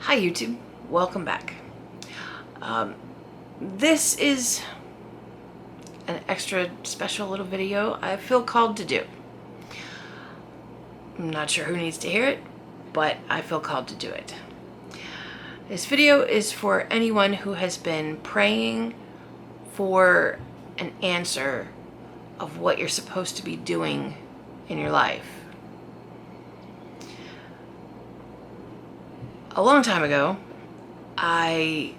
Hi YouTube, welcome back. This is an extra special little video I feel called to do. I'm not sure who needs to hear it, but I feel called to do it. This video is for anyone who has been praying for an answer of what you're supposed to be doing in your life. A long time ago, I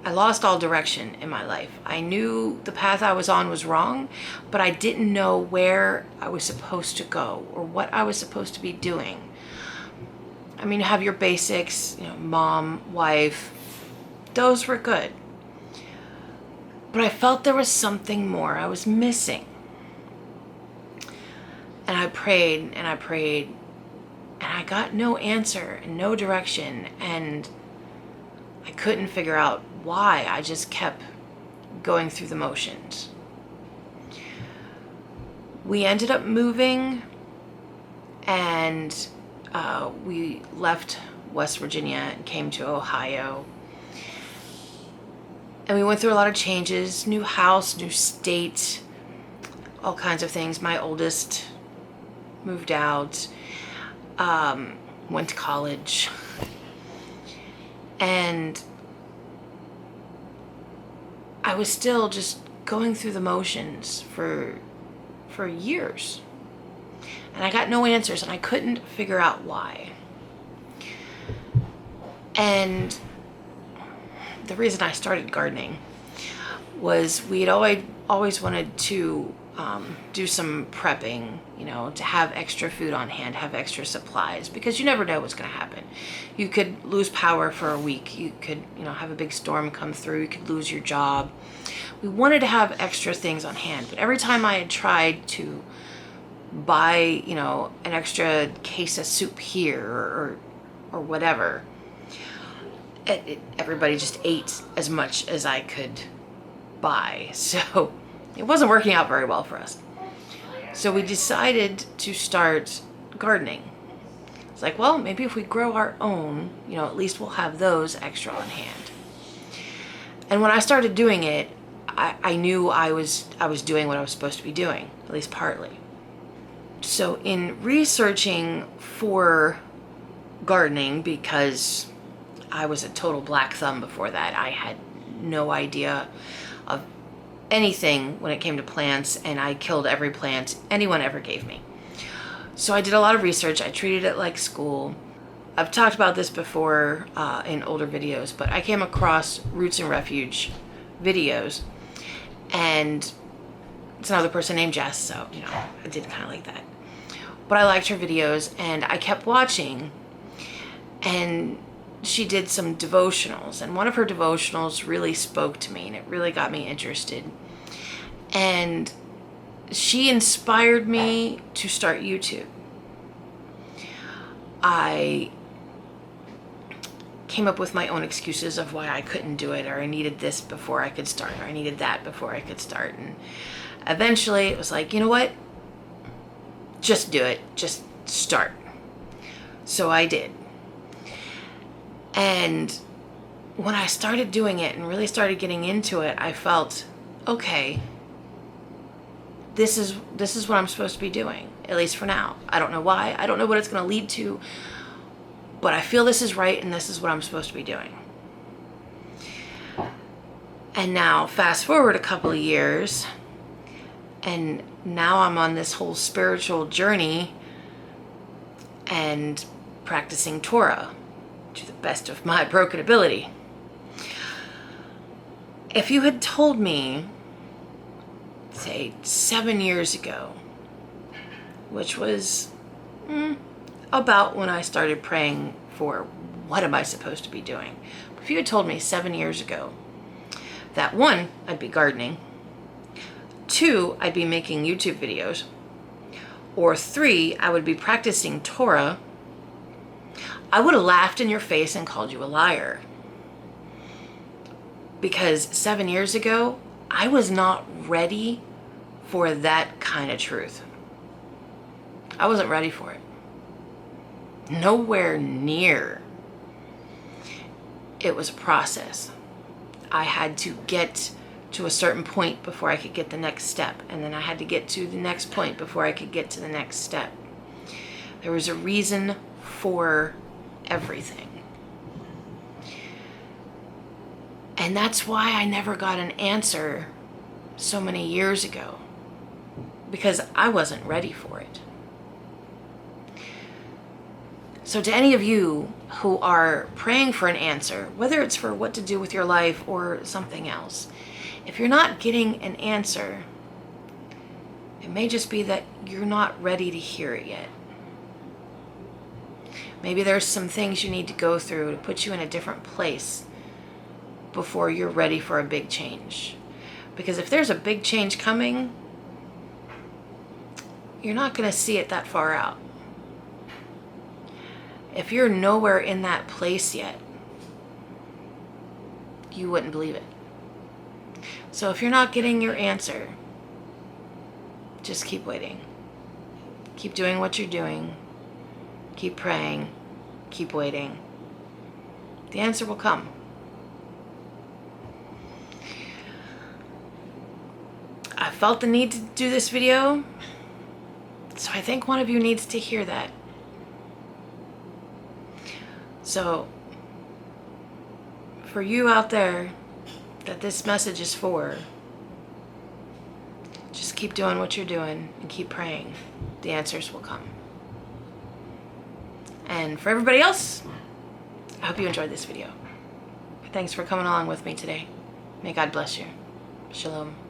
lost all direction in my life. I knew the path I was on was wrong, but I didn't know where I was supposed to go or what I was supposed to be doing. I mean, you have your basics, mom, wife, those were good. But I felt there was something more I was missing. And I prayed and I prayed, and I got no answer and no direction, and I couldn't figure out why. I just kept going through the motions. We ended up moving, and we left West Virginia and came to Ohio. And we went through a lot of changes, new house, new state, all kinds of things. My oldest moved out, went to college, and I was still just going through the motions for years. And I got no answers, and I couldn't figure out why. And the reason I started gardening was we had always wanted to do some prepping, to have extra food on hand, have extra supplies, because you never know what's going to happen. You could lose power for a week. You could, have a big storm come through. You could lose your job. We wanted to have extra things on hand, but every time I had tried to buy, an extra case of soup here or whatever, everybody just ate as much as I could buy. So it wasn't working out very well for us. So we decided to start gardening. It's like, well, maybe if we grow our own, at least we'll have those extra on hand. And when I started doing it, I knew I was doing what I was supposed to be doing, at least partly. So in researching for gardening, because I was a total black thumb before that, I had no idea of anything when it came to plants, and I killed every plant anyone ever gave me. So I did a lot of research. I treated it like school. I've talked about this before in older videos, but I came across Roots and Refuge videos, and it's another person named Jess, so I did kind of like that. But I liked her videos, and I kept watching, and she did some devotionals, and one of her devotionals really spoke to me, and it really got me interested. And she inspired me to start YouTube. I came up with my own excuses of why I couldn't do it, or I needed this before I could start, or I needed that before I could start. And eventually it was like, you know what? Just do it. Just start. So I did. And when I started doing it and really started getting into it, I felt, okay, this is what I'm supposed to be doing, at least for now. I don't know why. I don't know what it's going to lead to, but I feel this is right, and this is what I'm supposed to be doing. And now, fast forward a couple of years, and now I'm on this whole spiritual journey and practicing Torah to the best of my broken ability. If you had told me, say, 7 years ago, which was about when I started praying for what am I supposed to be doing. If you had told me 7 years ago that 1, I'd be gardening, 2, I'd be making YouTube videos, or 3, I would be practicing Torah, I would have laughed in your face and called you a liar. Because 7 years ago, I was not ready for that kind of truth. I wasn't ready for it. Nowhere near. it was a process. I had to get to a certain point before I could get the next step. And then I had to get to the next point before I could get to the next step. There was a reason for everything. And that's why I never got an answer so many years ago, because I wasn't ready for it. So to any of you who are praying for an answer, whether it's for what to do with your life or something else, if you're not getting an answer, it may just be that you're not ready to hear it yet. Maybe there's some things you need to go through to put you in a different place before you're ready for a big change. Because if there's a big change coming, you're not going to see it that far out. If you're nowhere in that place yet, you wouldn't believe it. So if you're not getting your answer, just keep waiting. Keep doing what you're doing. Keep praying. Keep waiting. The answer will come. I felt the need to do this video, so I think one of you needs to hear that. So, for you out there that this message is for, just keep doing what you're doing and keep praying. The answers will come. And for everybody else, I hope you enjoyed this video. Thanks for coming along with me today. May God bless you. Shalom.